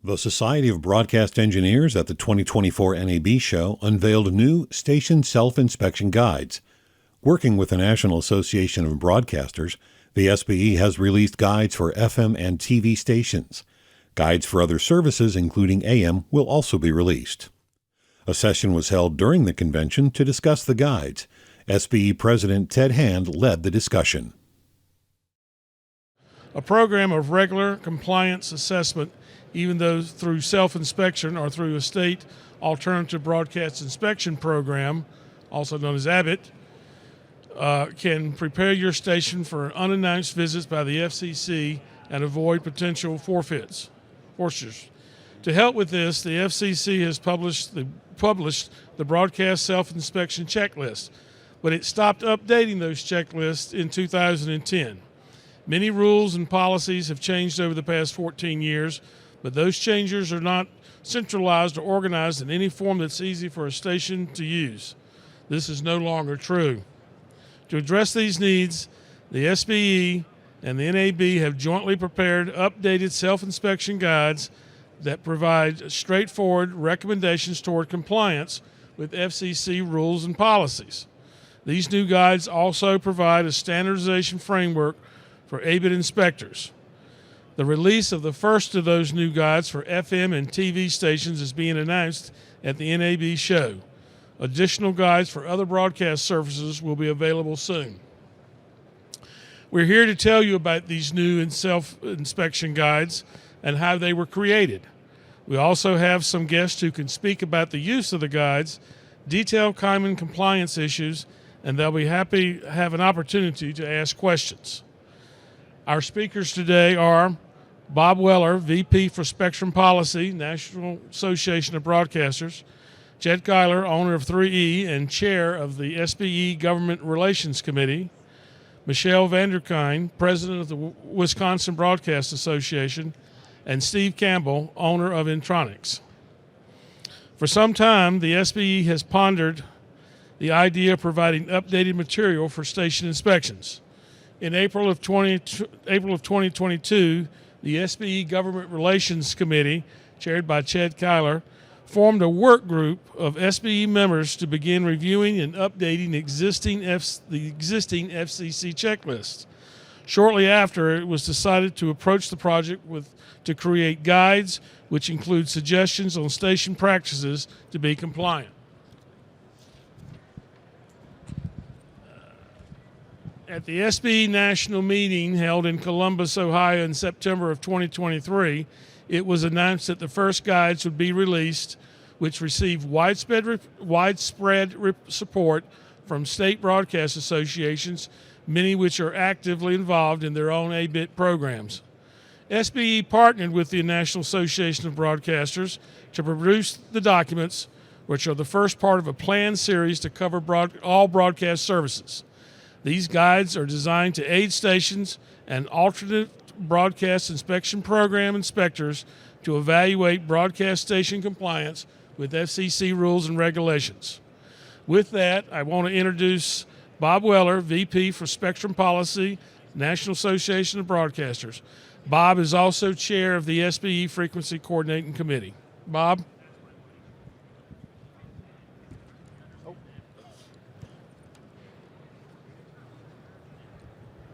The Society of Broadcast Engineers at the 2024 NAB Show unveiled new Station Self-Inspection Guides. Working with the National Association of Broadcasters, the SBE has released guides for FM and TV stations. Guides for other services, including AM, will also be released. A session was held during the convention to discuss the guides. SBE President Ted Hand led the discussion. A program of regular compliance assessment, even though through self-inspection or through a state alternative broadcast inspection program, also known as ABIT, can prepare your station for unannounced visits by the FCC and avoid potential forfeitures. To help with this, the FCC has published the broadcast self-inspection checklist, but it stopped updating those checklists in 2010. Many rules and policies have changed over the past 14 years, but those changes are not centralized or organized in any form that's easy for a station to use. This is no longer true. To address these needs, the SBE and the NAB have jointly prepared updated self-inspection guides that provide straightforward recommendations toward compliance with FCC rules and policies. These new guides also provide a standardization framework for ABIT inspectors. The release of the first of those new guides for FM and TV stations is being announced at the NAB Show. Additional guides for other broadcast services will be available soon. We're here to tell you about these new self-inspection guides and how they were created. We also have some guests who can speak about the use of the guides, detail common compliance issues, and they'll be happy to have an opportunity to ask questions. Our speakers today are Bob Weller, VP for Spectrum Policy, National Association of Broadcasters; Chet Geiler, owner of 3E and chair of the SBE Government Relations Committee; Michelle Vanderkine, president of the Wisconsin Broadcast Association; and Steve Campbell, owner of Intronics. For some time, the SBE has pondered the idea of providing updated material for station inspections. In April of 2022, the SBE Government Relations Committee, chaired by Chet Geiler, formed a work group of SBE members to begin reviewing and updating the existing FCC checklists. Shortly after, it was decided to approach the project to create guides which include suggestions on station practices to be compliant. At the SBE National Meeting held in Columbus, Ohio in September of 2023, it was announced that the first guides would be released, which received widespread support from state broadcast associations, many which are actively involved in their own ABIT programs. SBE partnered with the National Association of Broadcasters to produce the documents, which are the first part of a planned series to cover all broadcast services. These guides are designed to aid stations and alternate broadcast inspection program inspectors to evaluate broadcast station compliance with FCC rules and regulations. With that, I want to introduce Bob Weller, VP for Spectrum Policy, National Association of Broadcasters. Bob is also chair of the SBE Frequency Coordinating Committee. Bob?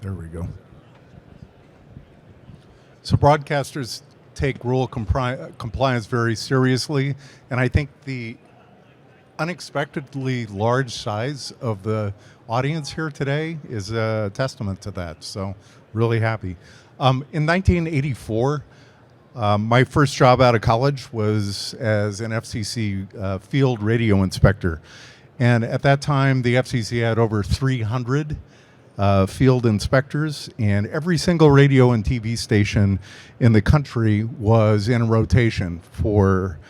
There we go. So broadcasters take rule compliance very seriously, and I think the unexpectedly large size of the audience here today is a testament to that, so really happy. In 1984, my first job out of college was as an FCC field radio inspector, and at that time the FCC had over 300 field inspectors, and every single radio and TV station in the country was in rotation for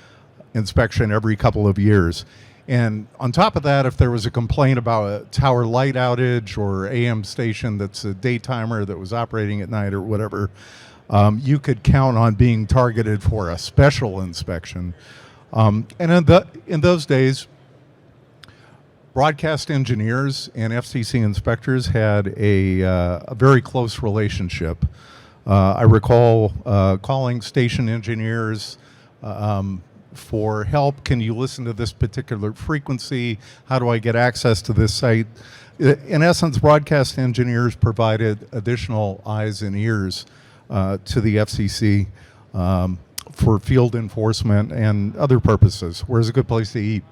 inspection every couple of years. And on top of that, if there was a complaint about a tower light outage or AM station that's a daytimer that was operating at night or whatever, you could count on being targeted for a special inspection. And in those days, broadcast engineers and FCC inspectors had a very close relationship. I recall calling station engineers for help. Can you listen to this particular frequency? How do I get access to this site? In essence, broadcast engineers provided additional eyes and ears to the FCC for field enforcement and other purposes. Where's a good place to eat?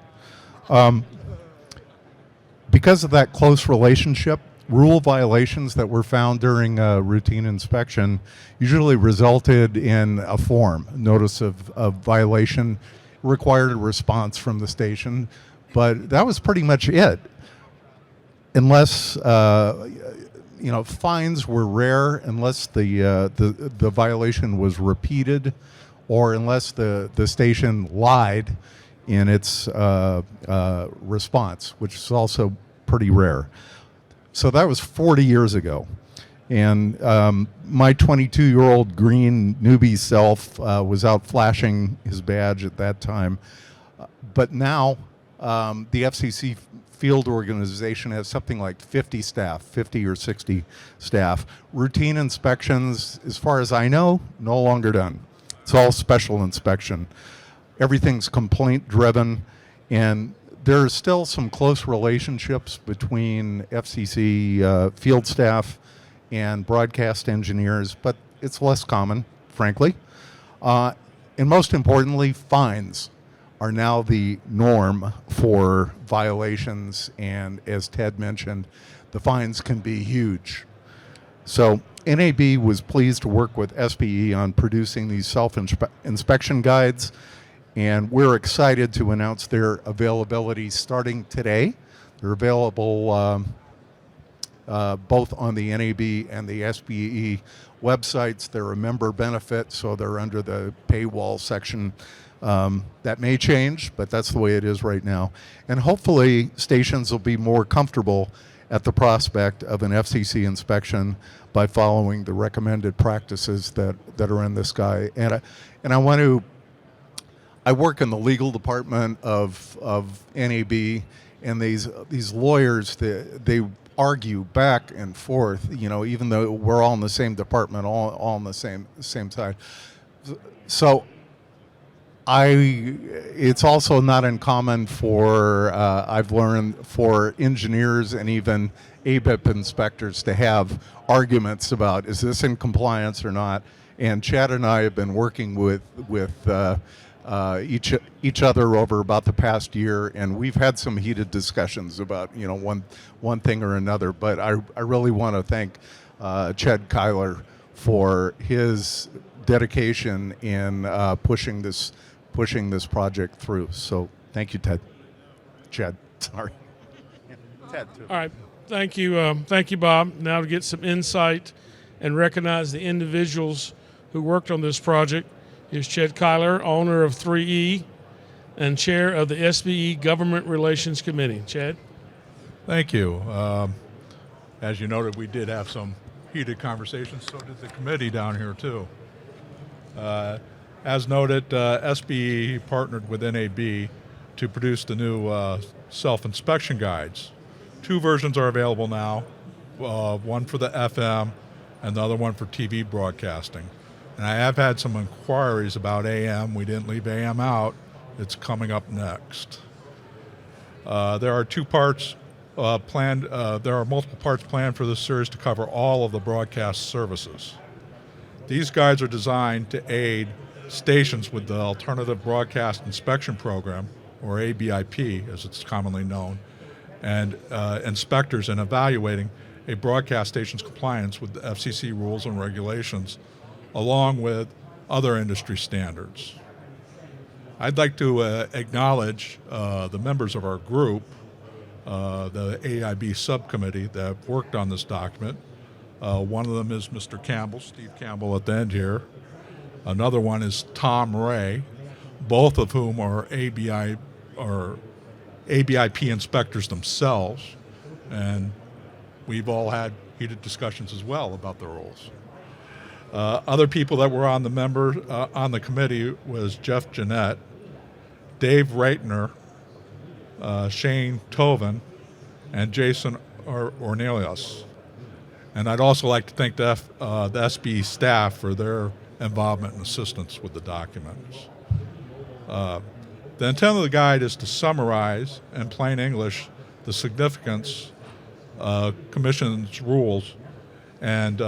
Because of that close relationship, rule violations that were found during a routine inspection usually resulted in a form, notice of violation, required a response from the station, but that was pretty much it. Unless fines were rare, unless the violation was repeated, or unless the station lied in its response, which is also pretty rare. So that was 40 years ago. And my 22-year-old green newbie self was out flashing his badge at that time. But now the FCC field organization has something like 50 staff, 50 or 60 staff. Routine inspections, as far as I know, no longer done. It's all special inspection. Everything's complaint driven, and there's still some close relationships between FCC field staff and broadcast engineers, but it's less common, frankly. And most importantly, fines are now the norm for violations, and as Ted mentioned, the fines can be huge. So NAB was pleased to work with SBE on producing these self-inspection guides, and we're excited to announce their availability starting today. They're available both on the NAB and the SBE websites. They're a member benefit, so they're under the paywall section. That may change, but that's the way it is right now. And hopefully stations will be more comfortable at the prospect of an FCC inspection by following the recommended practices that are in this guide. And I work in the legal department of NAB, and these lawyers, they argue back and forth, even though we're all in the same department, all on the same side. So it's also not uncommon for, I've learned, for engineers and even ABIP inspectors to have arguments about, is this in compliance or not? And Chad and I have been working with each other over about the past year, and we've had some heated discussions about one thing or another. But I really want to thank Chad Kyler for his dedication in pushing this project through. So thank you, Chad. Sorry. Ted too. All right. Thank you, Bob. Now to get some insight and recognize the individuals who worked on this project. Here's Chad Kyler, owner of 3E and chair of the SBE Government Relations Committee. Chad? Thank you. As you noted, we did have some heated conversations, so did the committee down here too. As noted, SBE partnered with NAB to produce the new self-inspection guides. 2 versions are available now, one for the FM and the other one for TV broadcasting. And I have had some inquiries about AM. We didn't leave AM out. It's coming up next. There are 2 parts planned. There are multiple parts planned for this series to cover all of the broadcast services. These guides are designed to aid stations with the Alternative Broadcast Inspection Program, or ABIP as it's commonly known, and inspectors in evaluating a broadcast station's compliance with the FCC rules and regulations, along with other industry standards. I'd like to acknowledge the members of our group, the AIB subcommittee that have worked on this document. One of them is Mr. Campbell, Steve Campbell at the end here. Another one is Tom Ray, both of whom are ABIP inspectors themselves, and we've all had heated discussions as well about the rules. Other people that were on the committee was Jeff Jeanette, Dave Reitner, Shane Toven, and Jason Ornelius. And I'd also like to thank the SBE staff for their involvement and assistance with the documents. The intent of the guide is to summarize, in plain English, the significance Commission's rules and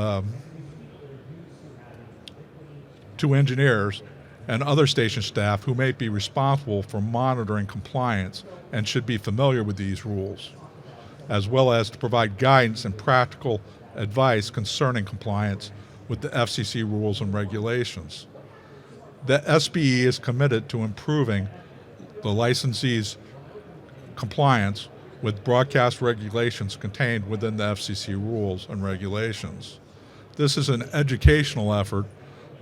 to engineers and other station staff who may be responsible for monitoring compliance and should be familiar with these rules, as well as to provide guidance and practical advice concerning compliance with the FCC rules and regulations. The SBE is committed to improving the licensee's compliance with broadcast regulations contained within the FCC rules and regulations. This is an educational effort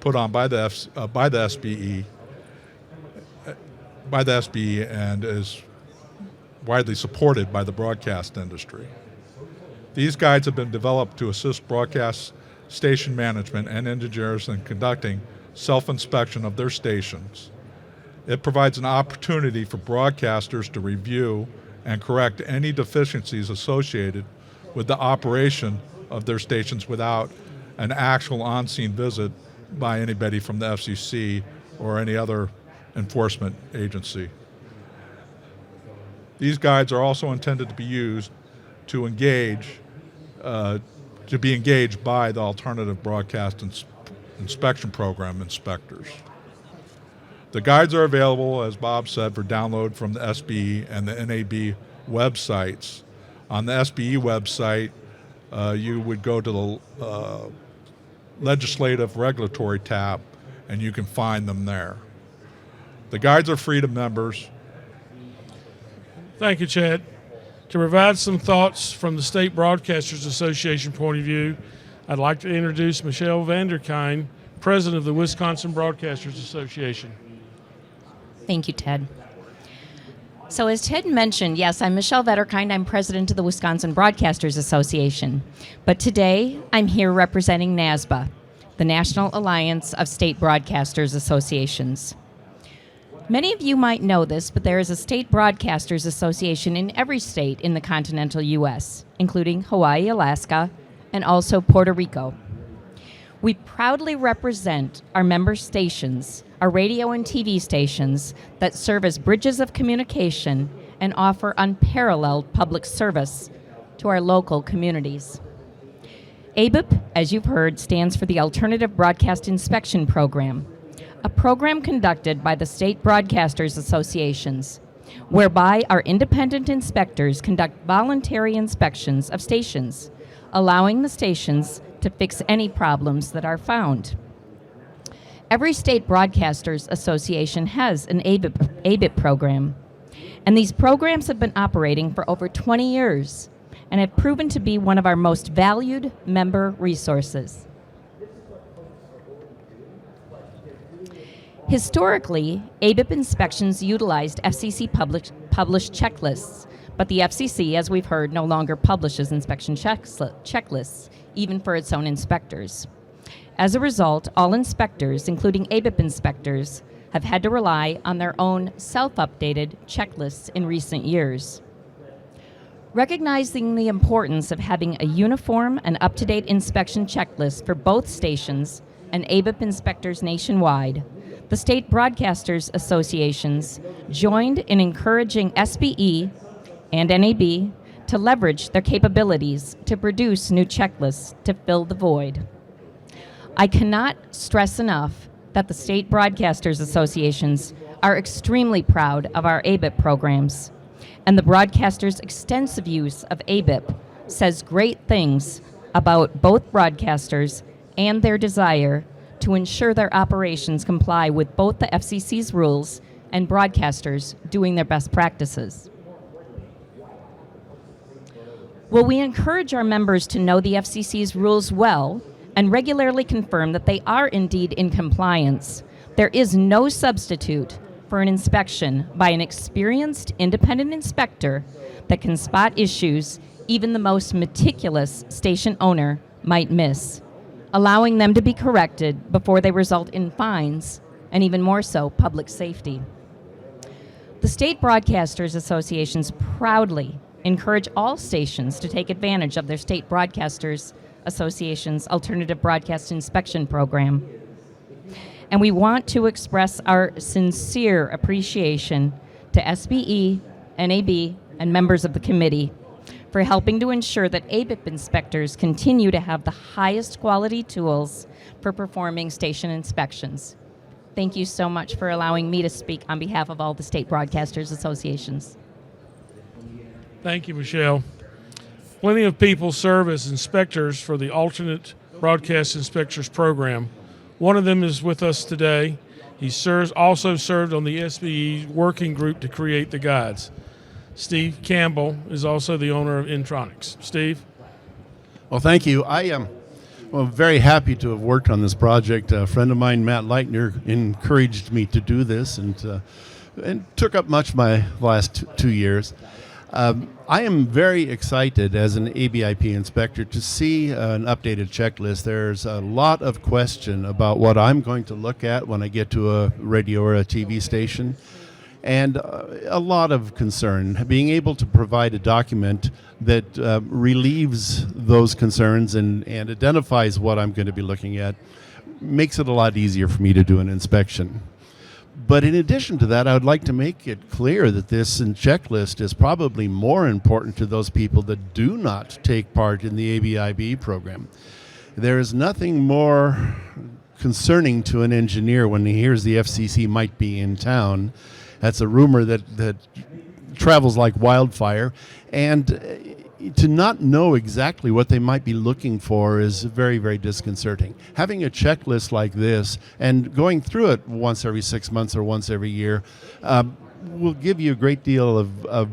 put on by the SBE and is widely supported by the broadcast industry. These guides have been developed to assist broadcast station management and engineers in conducting self-inspection of their stations. It provides an opportunity for broadcasters to review and correct any deficiencies associated with the operation of their stations without an actual on-scene visit by anybody from the FCC or any other enforcement agency. These guides are also intended to be used to be engaged by the Alternative Broadcast Inspection Program inspectors. The guides are available, as Bob said, for download from the SBE and the NAB websites. On the SBE website, you would go to the Legislative Regulatory tab, and you can find them there. The guides are free to members. Thank you, Chad. To provide some thoughts from the State Broadcasters Association point of view, I'd like to introduce Michelle Vanderkine, President of the Wisconsin Broadcasters Association. Thank you, Ted. So as Ted mentioned, yes, I'm Michelle Vanderkine. I'm president of the Wisconsin Broadcasters Association. But today, I'm here representing NASBA, the National Alliance of State Broadcasters Associations. Many of you might know this, but there is a State Broadcasters Association in every state in the continental U.S., including Hawaii, Alaska, and also Puerto Rico. We proudly represent our member stations, our radio and TV stations that serve as bridges of communication and offer unparalleled public service to our local communities. ABIP, as you've heard, stands for the Alternative Broadcast Inspection Program, a program conducted by the State Broadcasters Associations, whereby our independent inspectors conduct voluntary inspections of stations, allowing the stations to fix any problems that are found. Every State Broadcasters Association has an ABIP program, and these programs have been operating for over 20 years and have proven to be one of our most valued member resources. Historically, ABIP inspections utilized FCC published checklists, but the FCC, as we've heard, no longer publishes inspection checklists, even for its own inspectors. As a result, all inspectors, including ABIP inspectors, have had to rely on their own self-updated checklists in recent years. Recognizing the importance of having a uniform and up-to-date inspection checklist for both stations and ABIP inspectors nationwide, the State Broadcasters Associations joined in encouraging SBE and NAB to leverage their capabilities to produce new checklists to fill the void. I cannot stress enough that the State Broadcasters Associations are extremely proud of our ABIP programs, and the broadcasters' extensive use of ABIP says great things about both broadcasters and their desire to ensure their operations comply with both the FCC's rules and broadcasters doing their best practices. While we encourage our members to know the FCC's rules well and regularly confirm that they are indeed in compliance, there is no substitute for an inspection by an experienced independent inspector that can spot issues even the most meticulous station owner might miss, allowing them to be corrected before they result in fines and, even more so, public safety. The State Broadcasters Associations proudly encourage all stations to take advantage of their State Broadcasters Association's Alternative Broadcast Inspection Program. And we want to express our sincere appreciation to SBE, NAB, and members of the committee for helping to ensure that ABIP inspectors continue to have the highest quality tools for performing station inspections. Thank you so much for allowing me to speak on behalf of all the state broadcasters associations. Thank you, Michelle. Plenty of people serve as inspectors for the Alternate Broadcast Inspectors Program. One of them is with us today. He also served on the SBE working group to create the guides. Steve Campbell is also the owner of Intronics. Steve? Well, thank you. I am very happy to have worked on this project. A friend of mine, Matt Leitner, encouraged me to do this and took up much of my last 2 years. I am very excited as an ABIP inspector to see an updated checklist. There's a lot of question about what I'm going to look at when I get to a radio or a TV station, and a lot of concern. Being able to provide a document that relieves those concerns and identifies what I'm going to be looking at makes it a lot easier for me to do an inspection. But in addition to that, I would like to make it clear that this checklist is probably more important to those people that do not take part in the ABIB program. There is nothing more concerning to an engineer when he hears the FCC might be in town. That's a rumor that travels like wildfire. And to not know exactly what they might be looking for is very, very disconcerting. Having a checklist like this and going through it once every 6 months or once every year will give you a great deal of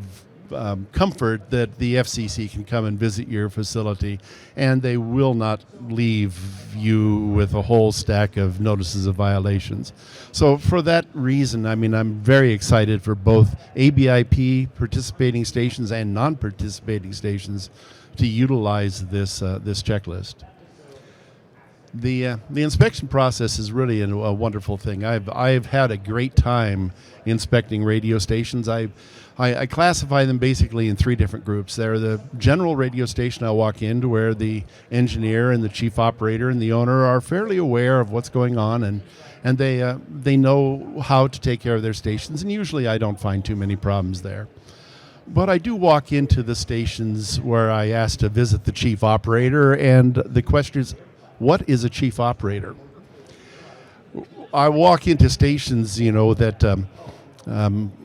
comfort that the FCC can come and visit your facility, and they will not leave you with a whole stack of notices of violations. So for that reason, I mean, I'm very excited for both ABIP participating stations and non-participating stations to utilize this checklist. The inspection process is really a wonderful thing. I've had a great time inspecting radio stations. I classify them basically in 3 different groups. They're the general radio station I walk into, where the engineer and the chief operator and the owner are fairly aware of what's going on, and they know how to take care of their stations, and usually I don't find too many problems there. But I do walk into the stations where I ask to visit the chief operator, and the question is, what is a chief operator? I walk into stations, that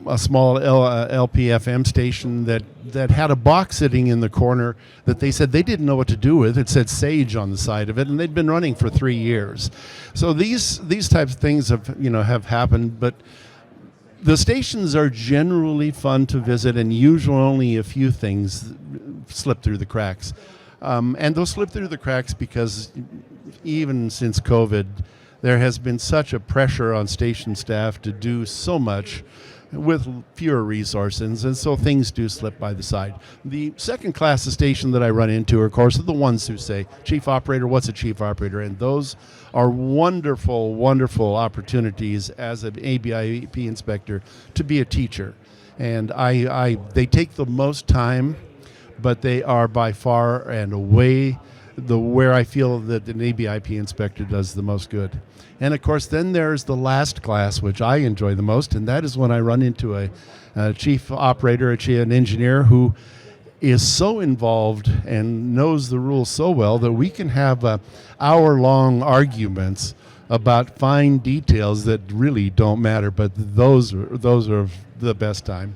a small LPFM station that had a box sitting in the corner that they said they didn't know what to do with. It said Sage on the side of it, and they'd been running for 3 years. So these types of things have happened, but the stations are generally fun to visit, and usually only a few things slip through the cracks. And those slip through the cracks because even since COVID, there has been such a pressure on station staff to do so much with fewer resources, and so things do slip by the side. The second class of station that I run into, of course, are the ones who say, Chief Operator, what's a Chief Operator? And those are wonderful, wonderful opportunities as an ABIP inspector to be a teacher. And they take the most time, but they are by far and away where I feel that an ABIP inspector does the most good. And of course, then there's the last class, which I enjoy the most, and that is when I run into a chief operator, an engineer who is so involved and knows the rules so well that we can have hour-long arguments about fine details that really don't matter, but those are the best time.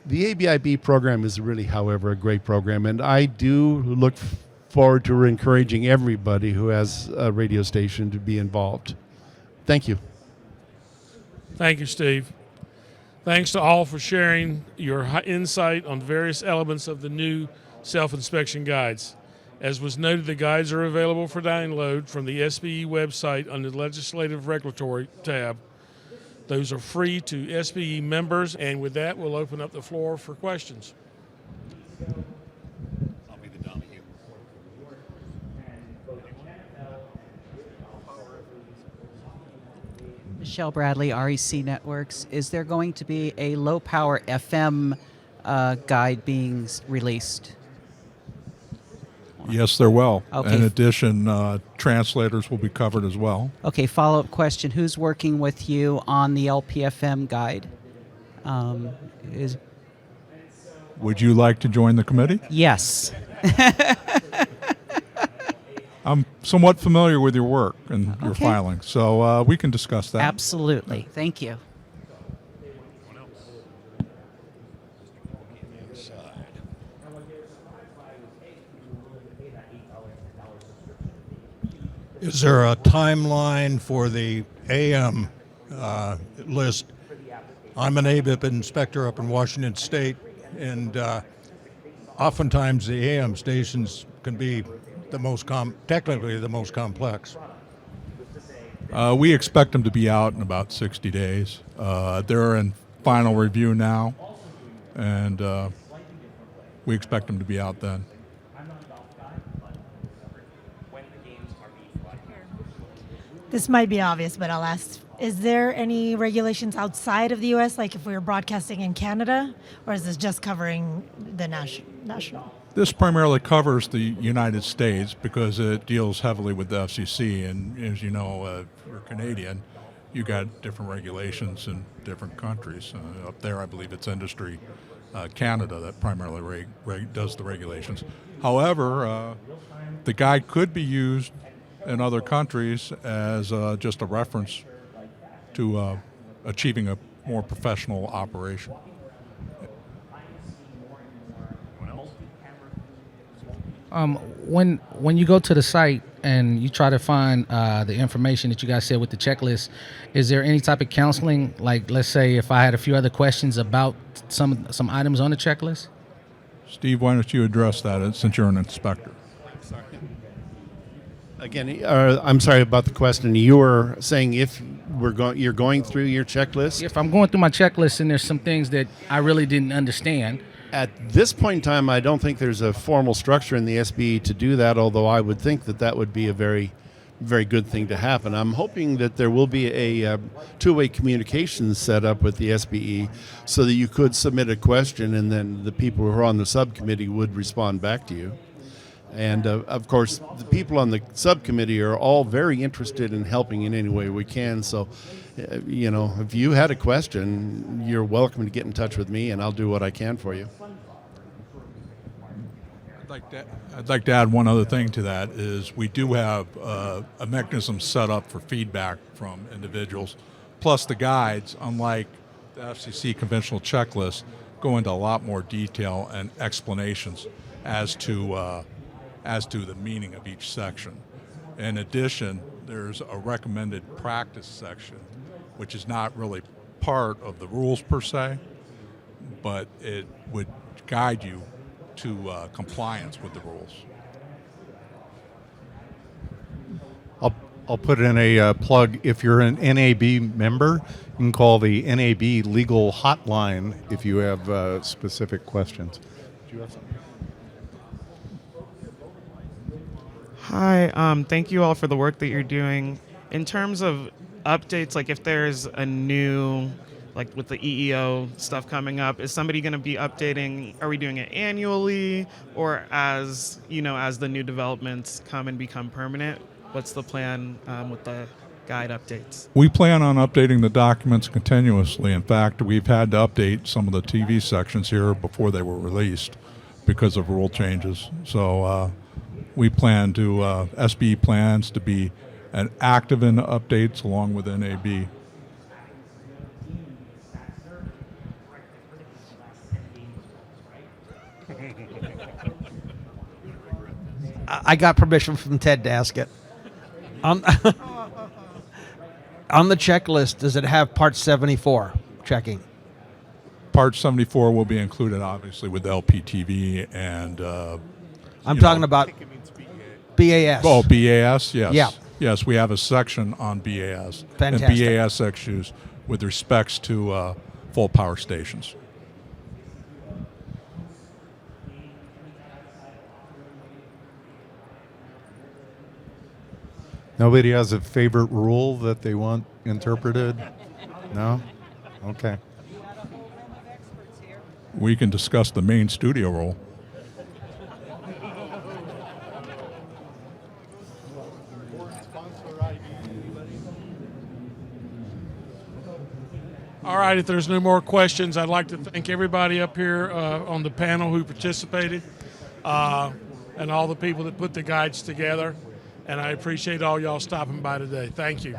The ABIB program is really, however, a great program, and I do look forward to encouraging everybody who has a radio station to be involved. Thank you. Thank you, Steve. Thanks to all for sharing your insight on various elements of the new self-inspection guides. As was noted, the guides are available for download from the SBE website under the Legislative Regulatory tab. Those are free to SBE members, and with that, we'll open up the floor for questions. I'll be the Donahue. Michelle Bradley, REC Networks. Is there going to be a low-power FM guide being released? Yes, there will. Okay. In addition, translators will be covered as well. Okay, follow-up question. Who's working with you on the LPFM guide? Is Would you like to join the committee? Yes. I'm somewhat familiar with your work and your Okay. filing, so we can discuss that. Absolutely. Thank you. Is there a timeline for the AM list? I'm an ABIP inspector up in Washington State, and oftentimes the AM stations can be the most technically the most complex. We expect them to be out in about 60 days. They're in final review now, and we expect them to be out then. This might be obvious, but I'll ask. Is there any regulations outside of the U.S., like if we were broadcasting in Canada, or is this just covering the national? This primarily covers the United States because it deals heavily with the FCC, and as you know, if you're Canadian, you got different regulations in different countries. Up there, I believe it's Industry Canada that primarily does the regulations. However, the guide could be used in other countries as just a reference to achieving a more professional operation. When you go to the site and you try to find the information that you guys said with the checklist, is there any type of counseling? Like, let's say if I had a few other questions about some items on the checklist. Steve, why don't you address that since you're an inspector? Again, I'm sorry about the question. You were saying if you're going through your checklist? If I'm going through my checklist and there's some things that I really didn't understand. At this point in time, I don't think there's a formal structure in the SBE to do that, although I would think that that would be a very, very good thing to happen. I'm hoping that there will be a two-way communication set up with the SBE so that you could submit a question and then the people who are on the subcommittee would respond back to you. And, of course, the people on the subcommittee are all very interested in helping in any way we can. So, if you had a question, you're welcome to get in touch with me, and I'll do what I can for you. I'd like to add one other thing to that is we do have a mechanism set up for feedback from individuals. Plus the guides, unlike the FCC conventional checklist, go into a lot more detail and explanations as to the meaning of each section. In addition, there's a recommended practice section, which is not really part of the rules per se, but it would guide you to compliance with the rules. I'll put in a plug. If you're an NAB member, you can call the NAB legal hotline if you have specific questions. Do you have something? Hi, thank you all for the work that you're doing. In terms of updates, like if there's a new, like with the EEO stuff coming up, is somebody going to be updating? Are we doing it annually, or as the new developments come and become permanent? What's the plan with the guide updates? We plan on updating the documents continuously. In fact, we've had to update some of the TV sections here before they were released because of rule changes. So we plan to, SBE plans to be active in the updates along with NAB. I got permission from Ted to ask it. On the checklist, does it have Part 74 checking? Part 74 will be included, obviously, with LPTV and... I'm talking about BAS. Oh, BAS, yes. Yeah. Yes, we have a section on BAS. Fantastic. And BAS issues with respects to full power stations. Nobody has a favorite rule that they want interpreted? No? Okay. We can discuss the main studio rule. All right, if there's no more questions, I'd like to thank everybody up here on the panel who participated and all the people that put the guides together. And I appreciate all y'all stopping by today. Thank you.